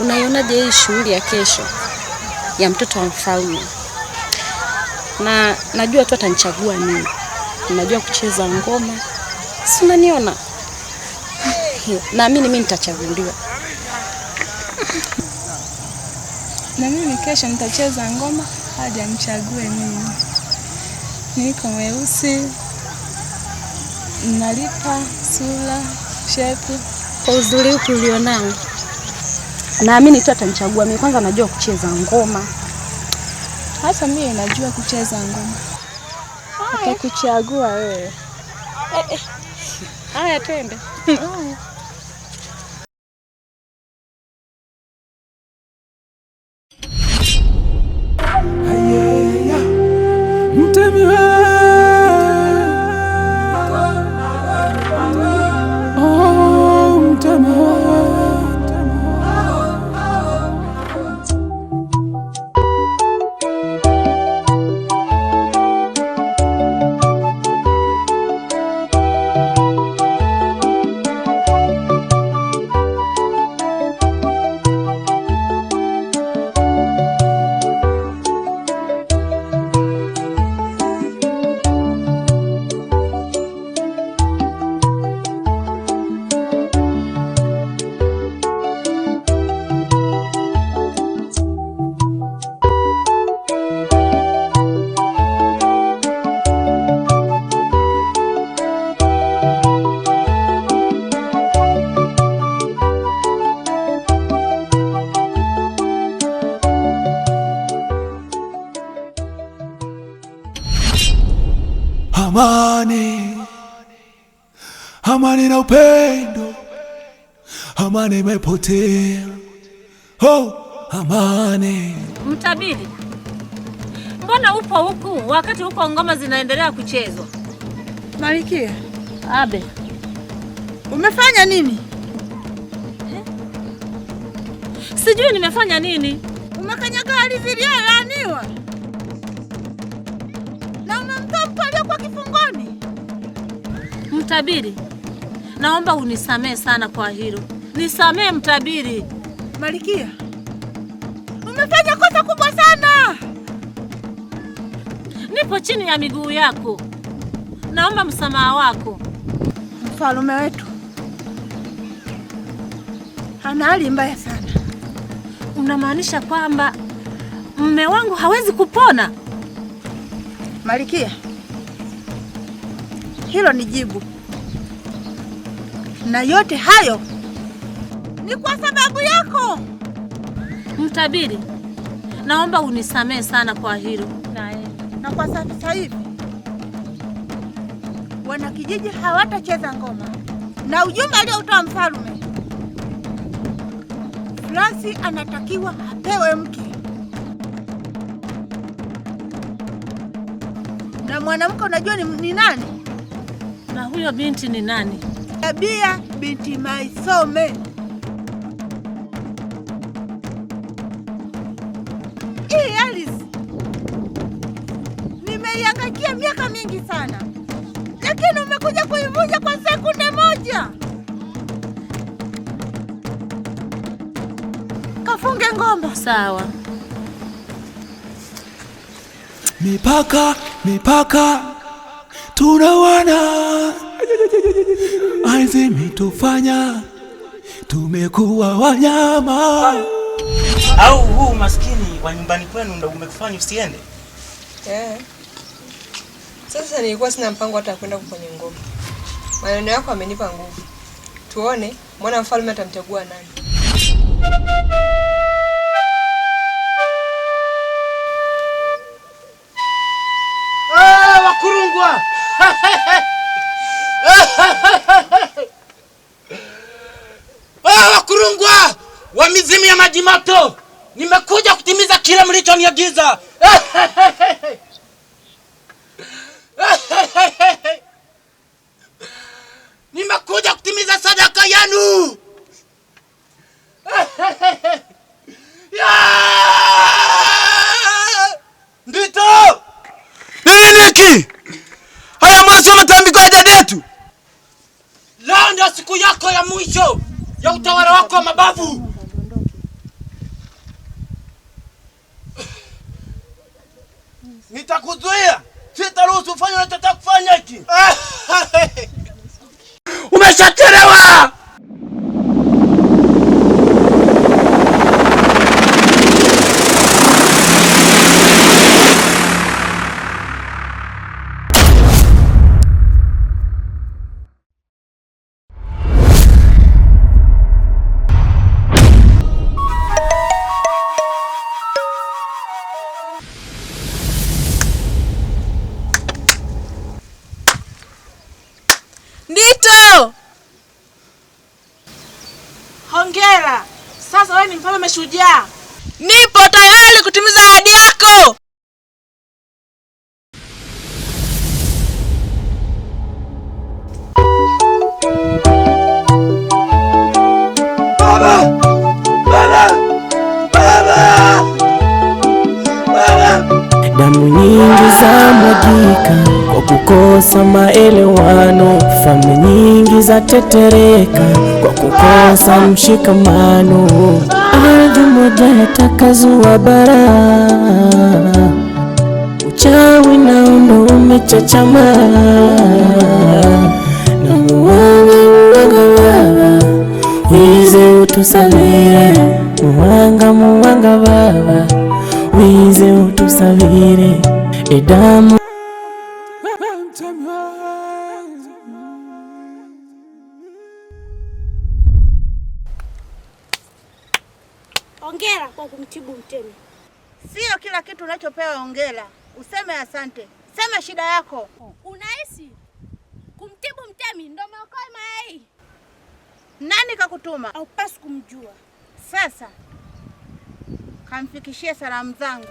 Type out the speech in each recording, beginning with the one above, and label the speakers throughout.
Speaker 1: unaionaje hii shughuli ya kesho ya mtoto wa mfalme? Na najua tu atanichagua mimi. Najua kucheza ngoma. Si unaniona? Naamini mimi nitachaguliwa.
Speaker 2: Na mimi kesho nitacheza ngoma hadi anichague mimi. Niko mweusi, nalipa sura, shepu.
Speaker 1: Kwa uzuri upi ulionao? Naamini tu atanichagua mimi. Kwanza najua kucheza ngoma.
Speaker 2: Hata mimi najua kucheza ngoma.
Speaker 1: Atakuchagua wewe. Haya twende.
Speaker 3: Amani na upendo, amani imepotea. Oh, amani.
Speaker 4: Mtabiri, mbona upo huku wakati huko ngoma zinaendelea kuchezwa?
Speaker 2: Malikia,
Speaker 4: Abe,
Speaker 2: umefanya nini?
Speaker 4: Sijui nimefanya nini.
Speaker 2: Umekanyaga ardhi iliyolaaniwa na umemtoa mtu aliyekuwa kifungoni.
Speaker 4: Mtabiri, naomba unisamee sana kwa hilo. Nisamee Mtabiri.
Speaker 2: Malikia, umefanya kosa kubwa sana.
Speaker 4: Nipo chini ya miguu yako. Naomba msamaha wako.
Speaker 2: Mfalme wetu ana hali mbaya sana.
Speaker 4: Unamaanisha kwamba mume wangu hawezi kupona?
Speaker 2: Malikia, hilo ni jibu. Na yote hayo ni kwa sababu yako.
Speaker 4: Mtabiri, naomba unisamee sana kwa hilo.
Speaker 2: Na kwa sasa hivi wanakijiji hawatacheza ngoma. Na ujumbe aliotoa mfalme, Fransi anatakiwa apewe mke. Na mwanamke unajua ni nani?
Speaker 4: Na huyo binti ni nani?
Speaker 2: Tabia binti Maisome. Hii Alice nimeihangakia miaka mingi sana, lakini umekuja kuivunja kwa sekunde moja. Kafunge ngoma.
Speaker 4: Sawa.
Speaker 3: Mipaka tunawana, aizi mitufanya tumekuwa wanyama.
Speaker 5: Au huu maskini wa nyumbani kwenu ndio umekufanya usiende?
Speaker 6: Sasa nilikuwa sina mpango hata kwenda kwenye ngoma. Maneno yako amenipa nguvu. Tuone mwana mfalme atamchagua nani.
Speaker 5: Wakurungwa! Wakurungwa! Wa mizimu ya maji moto! Nimekuja kutimiza kile mlichoniagiza. Nimekuja kutimiza sadaka yenu. Ndito!
Speaker 3: Niki! Haya mwanzo matambiko ya dada yetu.
Speaker 5: Leo ndio siku yako ya mwisho ya utawala wako wa mabavu. Nitakuzuia. Sitaruhusu ufanye unachotaka kufanya hiki. Umeshachelewa.
Speaker 2: Ndito! Hongera. Sasa wewe ni mfalme shujaa. Nipo tayari kutimiza ahadi yako.
Speaker 3: Baba! Baba! Baba! Baba!
Speaker 7: Damu nyingi za mwagika kwa kukosa maelewano, falme nyingi za tetereka kwa kukosa mshikamano, ardhi moja yatakazua bara, uchawi na undo umechachama, na muwanga baba, wize utusalie, muwanga baba, wize utusavire edamu.
Speaker 8: Hongera kwa kumtibu Mtemi.
Speaker 2: Sio kila kitu unachopewa hongera useme asante. Sema shida yako.
Speaker 8: Unahisi kumtibu Mtemi ndio umeokoa mayai?
Speaker 2: Nani kakutuma?
Speaker 8: Haupaswi kumjua.
Speaker 2: Sasa kamfikishie salamu zangu.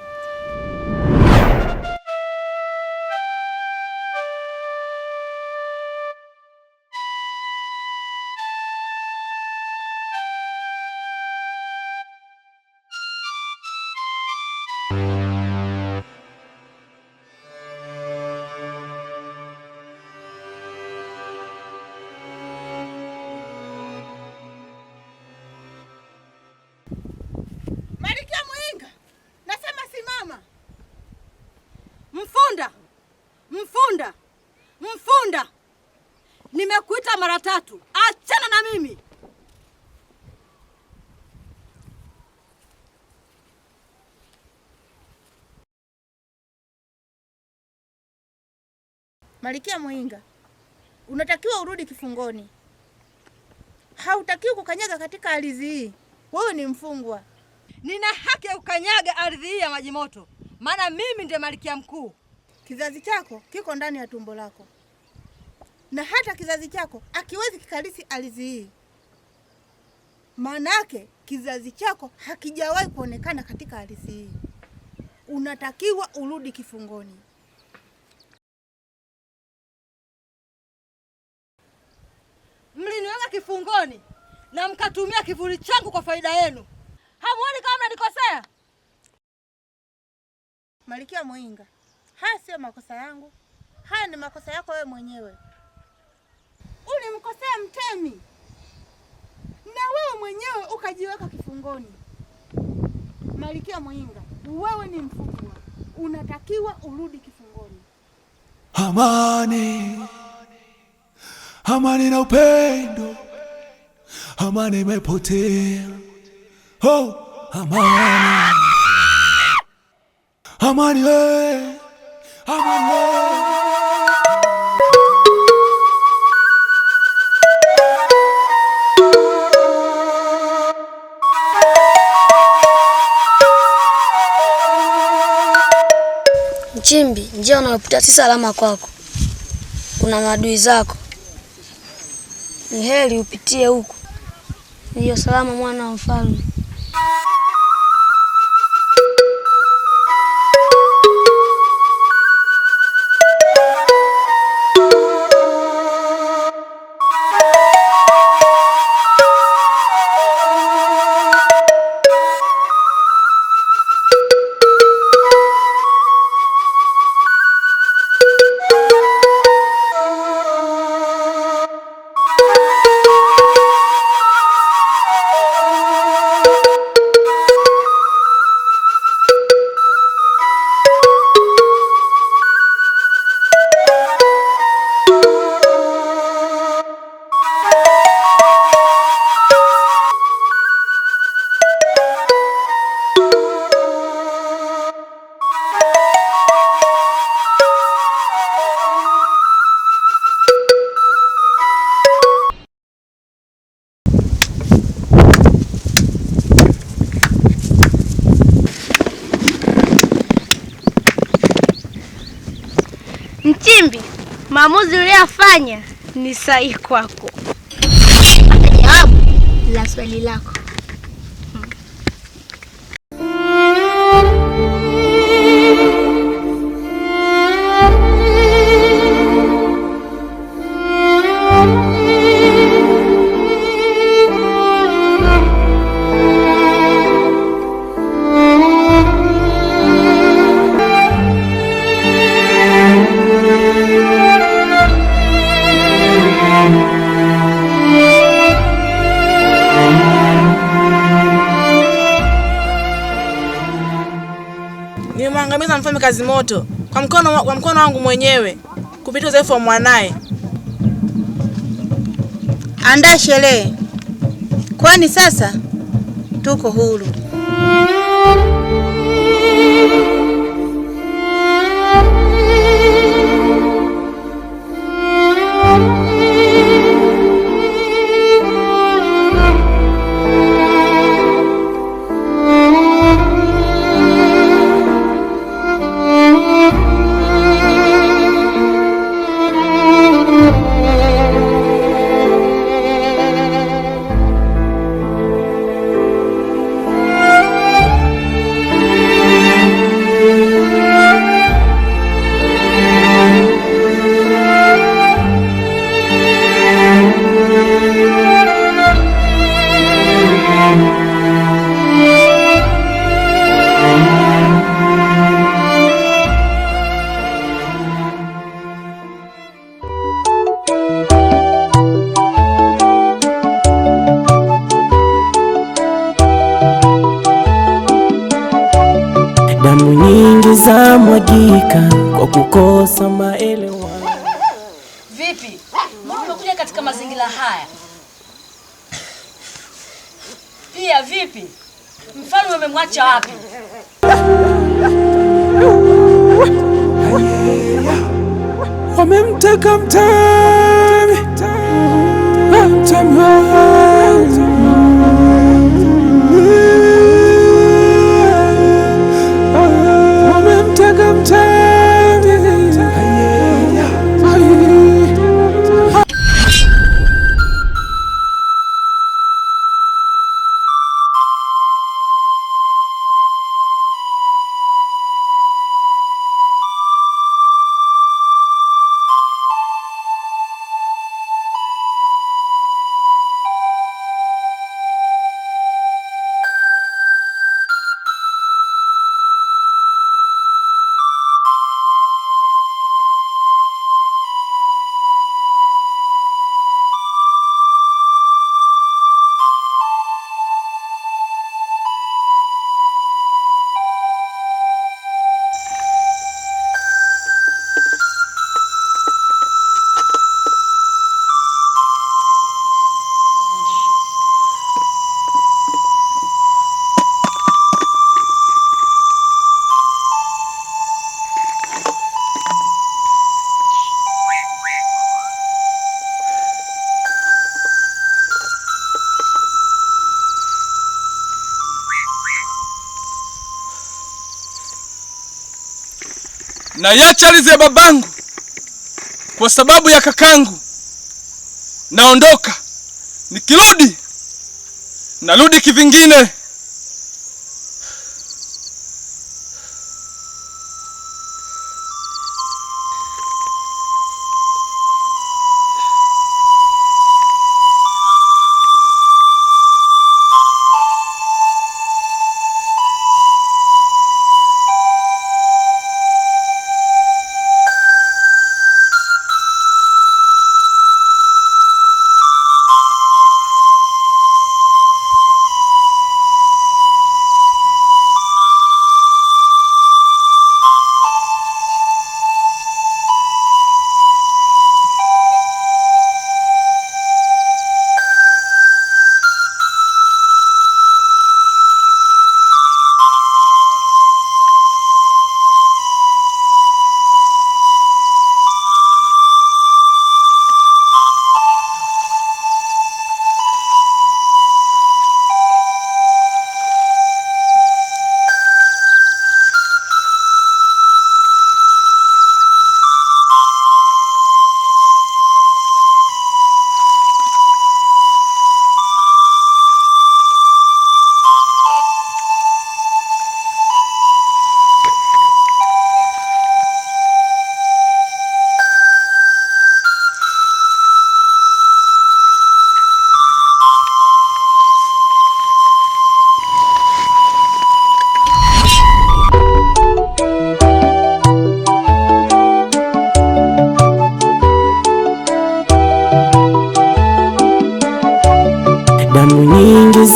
Speaker 2: Malkia Muinga, nasema simama. Mfunda, nimekuita mara 3. Achana na mimi. Malkia Muinga, unatakiwa urudi kifungoni. Hautakiwi kukanyaga katika ardhi hii. Wewe ni mfungwa.
Speaker 9: Nina haki ya kukanyaga ardhi hii ya maji moto, maana mimi ndiye malkia mkuu.
Speaker 2: Kizazi chako kiko ndani ya tumbo lako, na hata kizazi chako akiwezi kikalisi ardhi hii. Manake kizazi chako hakijawahi kuonekana katika ardhi hii. Unatakiwa urudi kifungoni.
Speaker 9: Mliniweka kifungoni na mkatumia kivuli changu kwa faida yenu. Hamuoni kama mnanikosea?
Speaker 2: Malkia Muinga, haya sio makosa yangu. Haya ni makosa yako wewe mwenyewe. Ulimkosea Mtemi na wewe mwenyewe ukajiweka kifungoni. Malkia Muinga, wewe ni mfungwa. Unatakiwa urudi kifungoni.
Speaker 3: Amani, amani na upendo, amani imepotea. Oh, amani, amani we, amani we.
Speaker 8: Mchimbi, njia unayopita si salama kwako. Kuna maadui zako. Ni heri upitie huku. Ndiyo salama mwana wa mfalme. Maamuzi uliyofanya ni sahihi kwako.
Speaker 10: Jawabu la swali lako.
Speaker 11: Nilimwangamiza Mfalme Kazimoto kwa mkono wangu mwenyewe kupitia udhaifu wa mwanae.
Speaker 2: Andaa sherehe, kwani sasa tuko huru.
Speaker 7: Damu nyingi za mwagika kwa kukosa maelewano.
Speaker 9: Vipi? Mbona umekuja katika mazingira haya? Pia vipi? Mfalme umemwacha wapi?
Speaker 3: Wamemteka mtemi, mtemi wamemteka mtemi. Na yacha ardhi ya babangu kwa sababu ya kakangu. Naondoka, nikirudi narudi kivingine.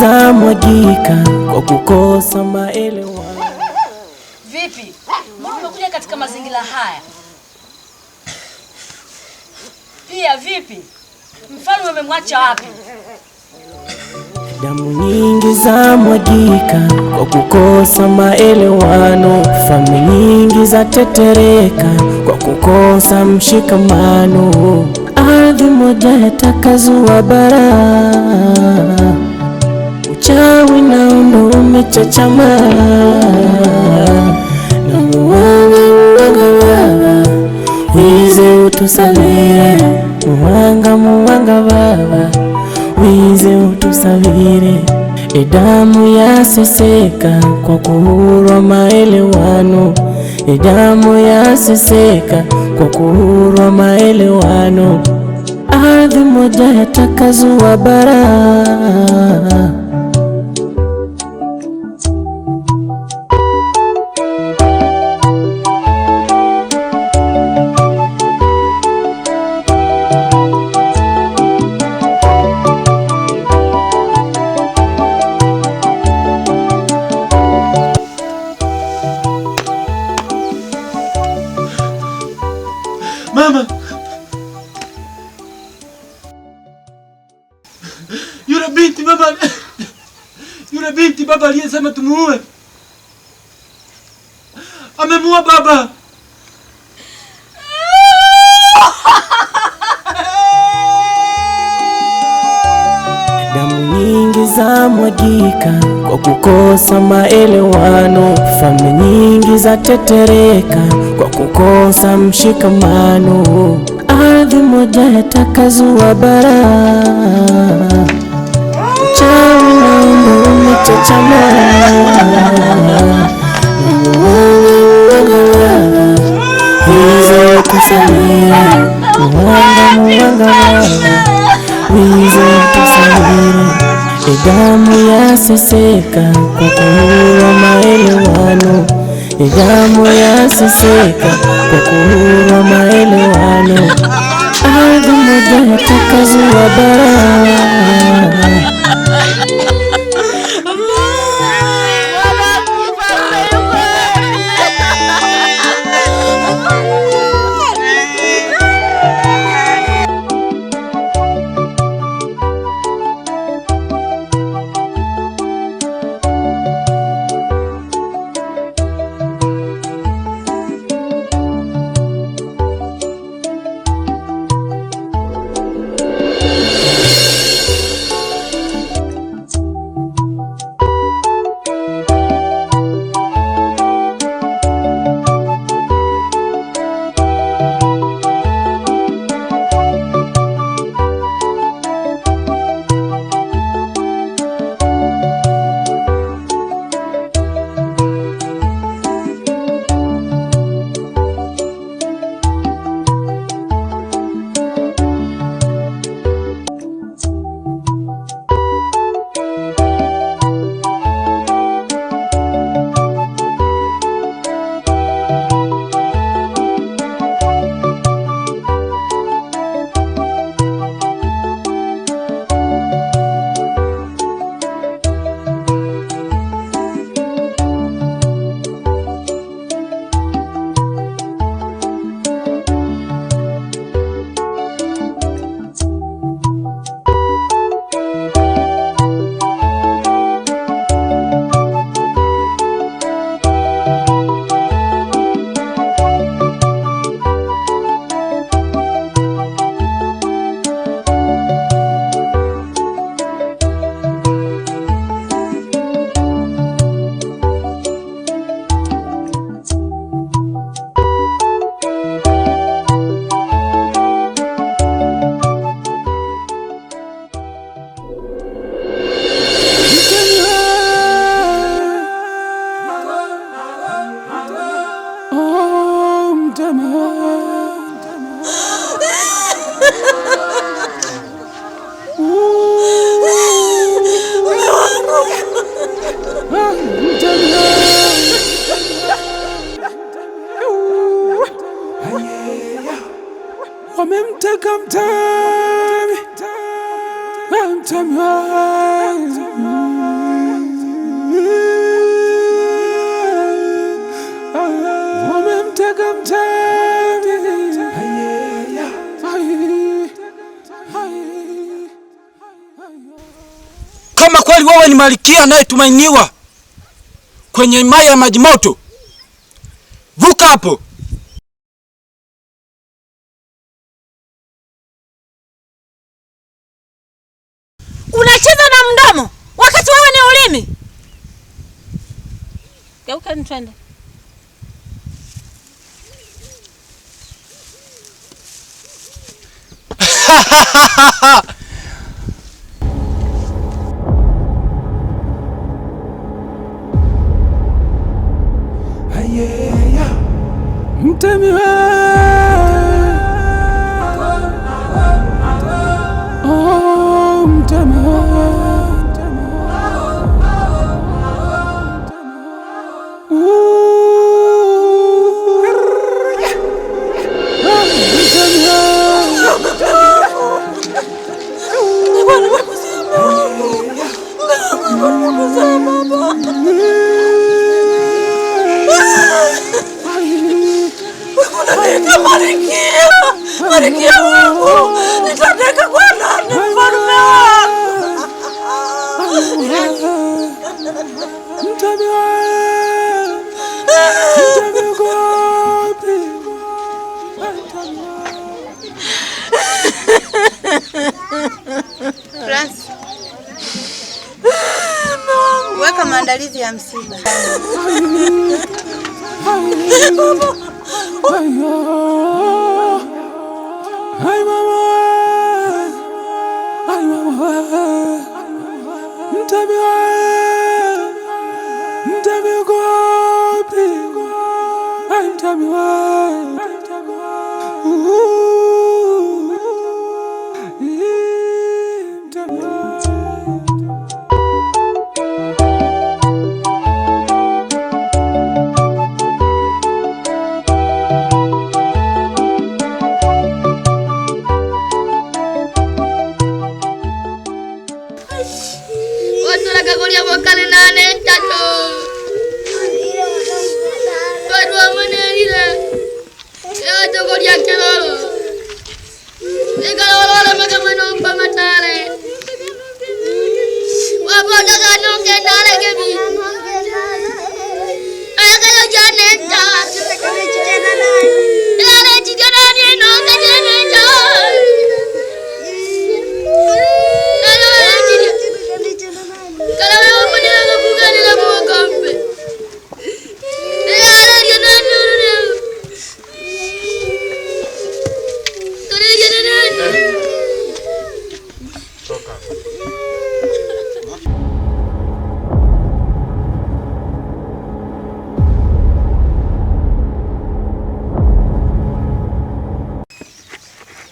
Speaker 7: za mwagika kwa kukosa maelewano.
Speaker 9: Vipi? Mbona umekuja katika mazingira haya? Pia vipi? Mfalme umemwacha wapi?
Speaker 7: Damu nyingi za mwagika kwa kukosa maelewano. Falme nyingi za tetereka kwa kukosa mshikamano. Ardhi moja yatakazua bara, uchawi na undo umechachama. Na muwanga wize utusalie, muwanga baba wize utusavire. Damu yaseseka kwa kuhurwa maelewano. Damu yaseseka kwa kuhurwa maelewano. Ardhi moja yatakazua bara.
Speaker 3: Mama, yule binti baba aliyesema tumuue amemuua baba.
Speaker 7: Damu nyingi za mwagika kwa kukosa maelewano. Falme nyingi za tetereka kwa kukosa mshikamano. Ardhi moja yatakazua bara, uchawi na undo umechachama. Wize utusalie, muwanga wize utusalie. Damu yaseseka kwa kuhurwa maelewano. Damu yaseseka kwa kuhurwa maelewano. Ardhi moja yatakazua bara.
Speaker 12: Wamemteka mtemi wangu
Speaker 5: Kama kweli wewe ni malkia anayetumainiwa kwenye himaya ya maji moto, vuka hapo.
Speaker 4: Unacheza na mdomo wakati wewe ni ulimi. Geuka twende.
Speaker 7: Mtemi wewe, oh mtemi wewe,
Speaker 9: Malkia wangu, nitateka kwa nani mfalme wangu?
Speaker 2: Francis, weka maandalizi ya msiba.
Speaker 7: Ay mama, ay mama, mtemi uko wapi? Ay mtemi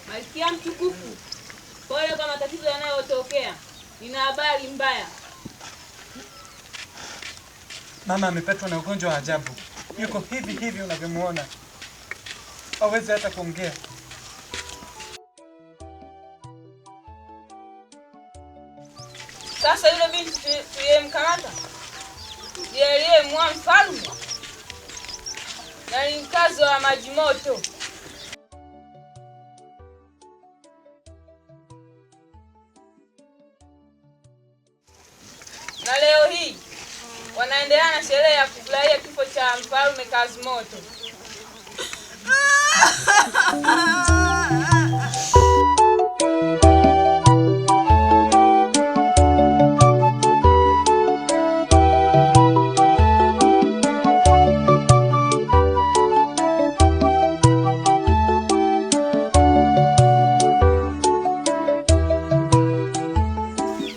Speaker 4: Malkia mtukufu, pole kwa matatizo yanayotokea. Nina habari mbaya.
Speaker 3: Mama amepatwa na ugonjwa wa ajabu. Yuko hivi unavyomuona. Hawezi hata kuongea.
Speaker 4: Sasa yule binti tuliyemkamata ndiye aliyemua mfalme na ni mkazi wa maji moto. Na leo hii wanaendelea na sherehe ya kufurahia kifo cha mfalme Kazimoto.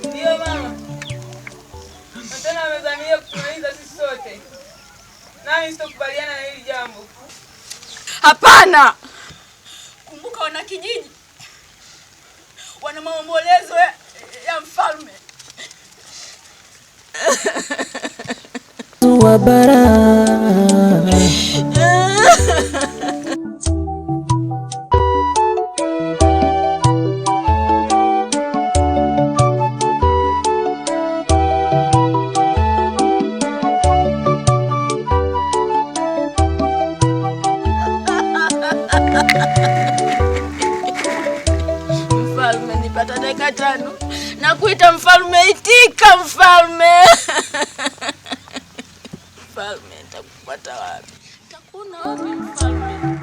Speaker 4: Ndio mama. Nataka wamezania kutumaliza sisi sote. Nami sitokubaliana na hili jambo.
Speaker 9: Hapana. Kumbuka wana kijiji wana maombolezo ya mfalme.
Speaker 7: wa bara
Speaker 9: Mfalme, nipata dakika 5
Speaker 11: Nakuita mfalme, itika mfalme. Mfalme, nitakupata wapi? Nitakuna wapi mfalme?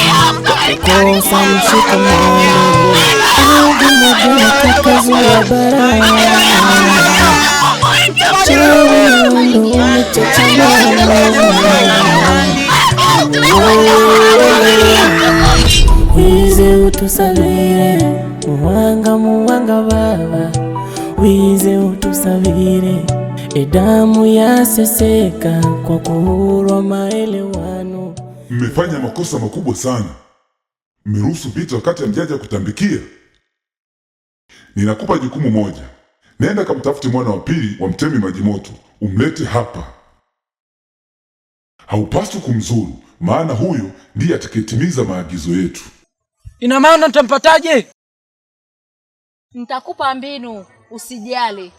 Speaker 7: Kukosa mshikamano, dunia kazi ya bara. Chawi ndo umechachana. Wizi utusabire, muwanga baba, wize utusabire, edamu yaseseka kwa kuhurwa maelewano.
Speaker 12: Mmefanya makosa makubwa sana. Mmeruhusu vita wakati hamjaja kutambikia. Ninakupa jukumu moja. Nenda kamtafute mwana wa pili wa Mtemi Majimoto, umlete hapa. Haupaswi kumzuru, maana huyo ndiye atakayetimiza maagizo yetu.
Speaker 5: Ina maana nitampataje?
Speaker 9: Nitakupa mbinu, usijali.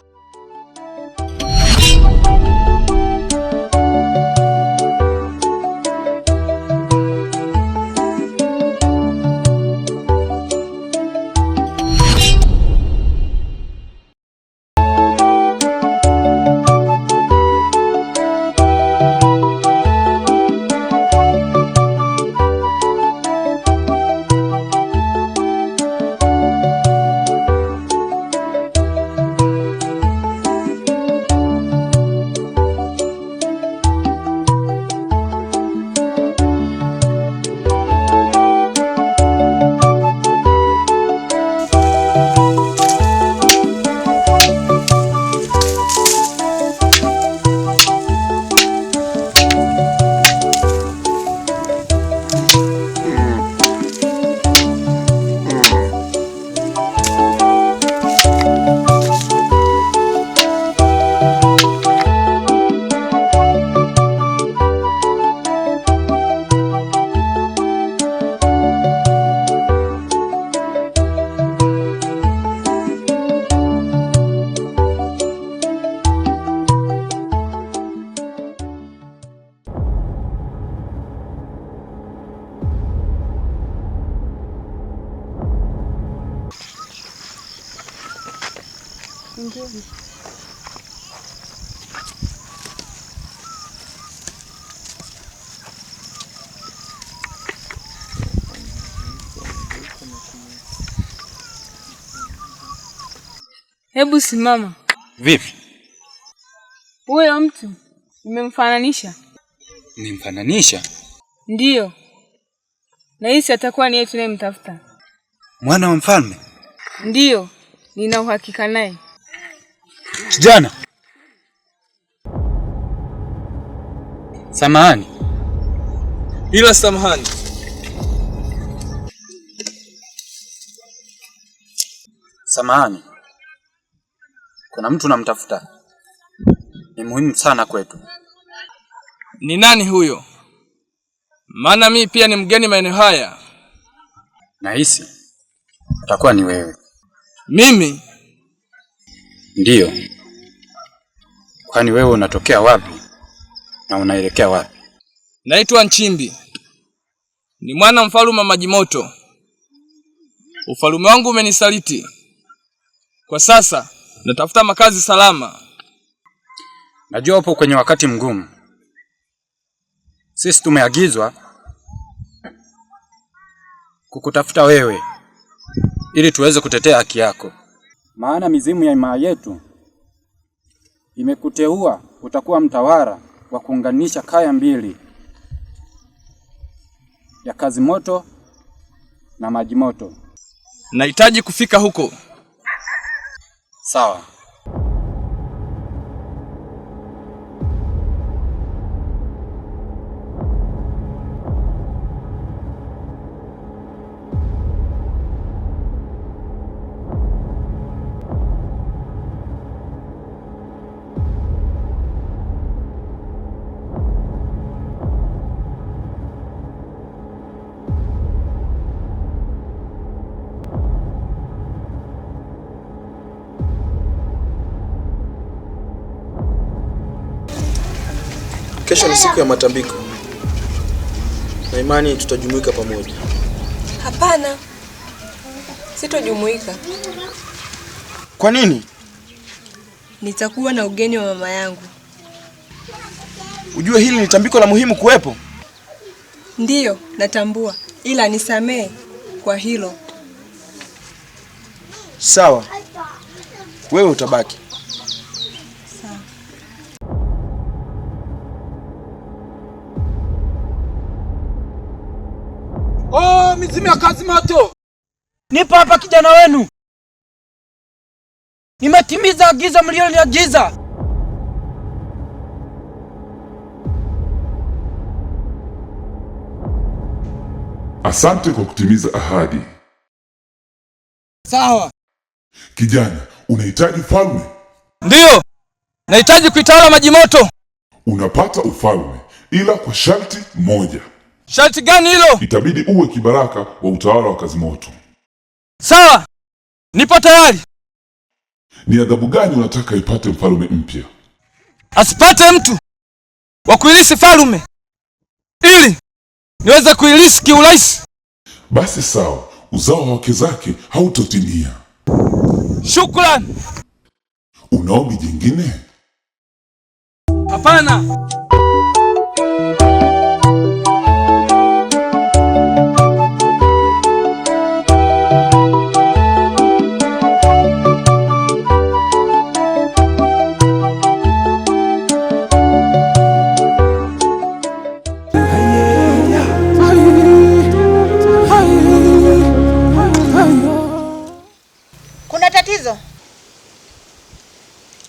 Speaker 11: Hebu simama.
Speaker 5: Vipi?
Speaker 11: Huyo mtu nimemfananisha.
Speaker 5: Nimemfananisha?
Speaker 11: Ndiyo. Na hisi atakuwa ni yeye tunayemtafuta.
Speaker 5: Mwana wa mfalme?
Speaker 11: Ndiyo, nina uhakika naye.
Speaker 5: Kijana. Samahani.
Speaker 13: Bila samahani.
Speaker 5: Samahani. Kuna mtu namtafuta. Ni muhimu sana kwetu.
Speaker 13: Ni nani huyo? Maana mimi pia ni mgeni maeneo haya.
Speaker 5: Nahisi atakuwa ni wewe.
Speaker 13: Mimi?
Speaker 5: Ndiyo. Kwani wewe unatokea wapi na unaelekea wapi?
Speaker 13: Naitwa Nchimbi. Ni mwana mfalme Majimoto. Ufalme wangu umenisaliti. Kwa sasa natafuta makazi salama.
Speaker 5: Najua upo kwenye wakati mgumu. Sisi tumeagizwa kukutafuta wewe ili tuweze kutetea haki yako. Maana mizimu ya imaa yetu imekuteua utakuwa mtawala wa kuunganisha kaya mbili ya Kazimoto na Majimoto.
Speaker 13: Nahitaji kufika huko.
Speaker 5: Sawa.
Speaker 13: Kesho ni siku ya matambiko. Na imani tutajumuika pamoja.
Speaker 6: Hapana. Sitojumuika.
Speaker 13: Kwa nini?
Speaker 6: Nitakuwa na ugeni wa mama yangu.
Speaker 13: Ujue hili ni tambiko la muhimu kuwepo.
Speaker 6: Ndiyo, natambua. Ila nisamee kwa hilo.
Speaker 13: Sawa. Wewe utabaki.
Speaker 5: Oh, mizimu ya Kazimoto! Nipo hapa kijana wenu. Nimetimiza agizo mlioniagiza.
Speaker 12: Asante kwa kutimiza ahadi.
Speaker 5: Sawa.
Speaker 12: Kijana, unahitaji ufalme?
Speaker 13: Ndiyo, nahitaji kuitawala Maji Moto.
Speaker 12: Unapata ufalme, ila kwa sharti moja.
Speaker 13: Sharti gani hilo?
Speaker 12: Itabidi uwe kibaraka wa utawala wa Kazi Moto.
Speaker 13: Sawa, nipo tayari.
Speaker 12: Ni adhabu gani unataka ipate mfalme mpya?
Speaker 13: Asipate mtu wa kuilisi falme, ili niweze kuilisi kiurahisi.
Speaker 12: Basi sawa, uzao wa wake zake hautotimia.
Speaker 13: Shukrani.
Speaker 12: Una ombi jingine?
Speaker 13: Hapana.
Speaker 2: Kuna tatizo?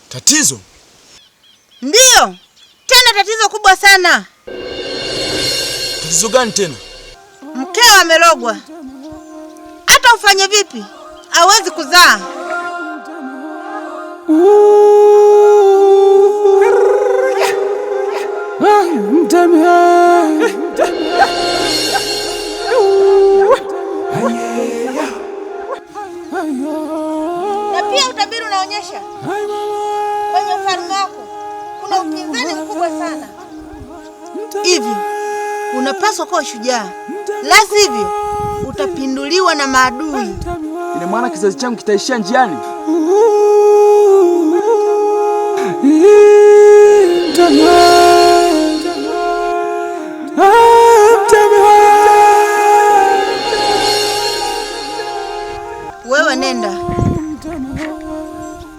Speaker 5: Tatizo?
Speaker 2: Ndiyo, tena tatizo kubwa sana.
Speaker 5: Tatizo gani tena?
Speaker 2: Mkeo amerogwa. Hata ufanye vipi, hawezi kuzaa. Na pia utabiri unaonyesha kwenye ufalme wako kuna upinzani mkubwa sana. Hivi unapaswa kuwa shujaa, la sivyo utapinduliwa na maadui.
Speaker 5: Ina maana kizazi changu kitaishia njiani?
Speaker 2: Wewe nenda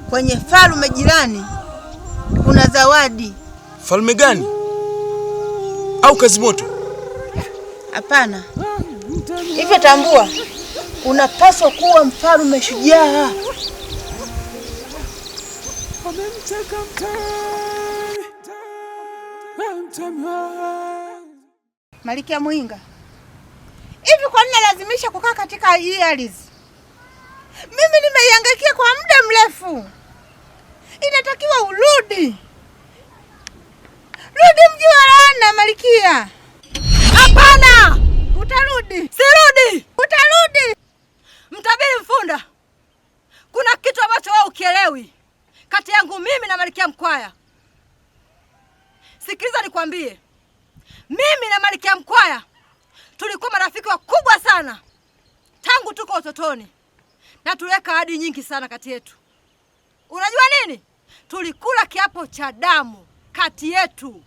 Speaker 2: kwenye falme jirani, kuna zawadi.
Speaker 5: Falme gani? Au Kazi Moto?
Speaker 2: Hapana. Hivyo tambua, unapaswa kuwa mfalme shujaa. Malkia Muinga, hivi kwa nini lazimisha kukaa katika hii ardhi? Mimi nimeiangaikia kwa muda mrefu. Inatakiwa urudi. Rudi mji wa laana, Malkia.
Speaker 9: Hapana!
Speaker 2: Utarudi.
Speaker 9: Sirudi!
Speaker 2: Utarudi.
Speaker 9: Mtabiri Mfunda, kuna kitu ambacho wewe ukielewi kati yangu mimi na Malkia Mkwaya. Sikiliza nikwambie. Mimi na Malkia Mkwaya tulikuwa marafiki wakubwa sana tangu tuko utotoni, na tuliweka ahadi nyingi sana kati yetu. Unajua nini? Tulikula kiapo cha damu kati yetu.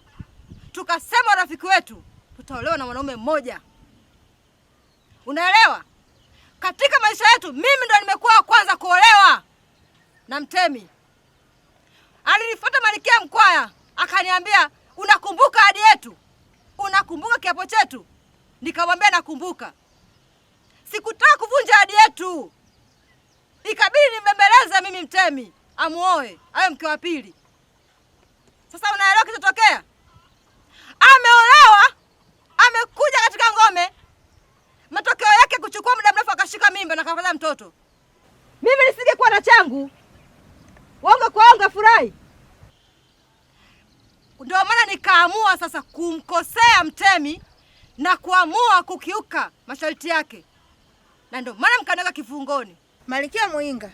Speaker 9: Tukasema rafiki wetu tutaolewa na mwanaume mmoja. Unaelewa? Katika maisha yetu mimi ndo nimekuwa wa kwanza kuolewa na Mtemi. Alinifuata Malkia Mkwaya akaniambia, unakumbuka ahadi yetu? Unakumbuka kiapo chetu? Nikamwambia nakumbuka. Sikutaka kuvunja ahadi yetu. Ikabidi nimbembeleze mimi Mtemi amuoe awe mke wa pili. Sasa unaelewa kitotokea? Ameolewa, amekuja katika ngome. Matokeo yake kuchukua muda mrefu akashika mimba na kapata mtoto. Mimi nisingekuwa na changu, wonga kwa wonga furahi. Ndio maana nikaamua sasa kumkosea Mtemi na kuamua kukiuka masharti yake. Na ndio maana mkaneka kifungoni.
Speaker 2: Malkia Muinga,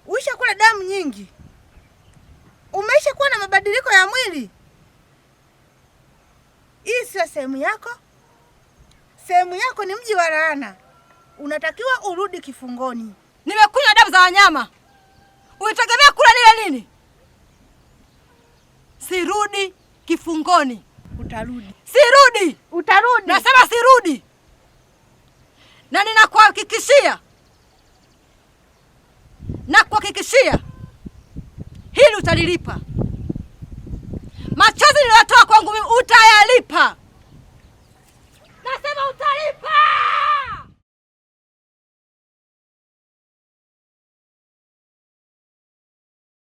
Speaker 2: uisha kula damu nyingi. Umeisha kuwa na mabadiliko ya mwili. Hii sio sehemu yako. Sehemu yako ni mji wa laana. Unatakiwa urudi kifungoni.
Speaker 9: Nimekunywa damu za wanyama. Ulitegemea kula nile nini? Sirudi kifungoni.
Speaker 2: Utarudi.
Speaker 9: Sirudi.
Speaker 2: Utarudi.
Speaker 9: Nasema sirudi. Na ninakuhakikishia. Hili utalilipa. Machozi niliyotoa kwangu mimi utayalipa. Nasema utalipa.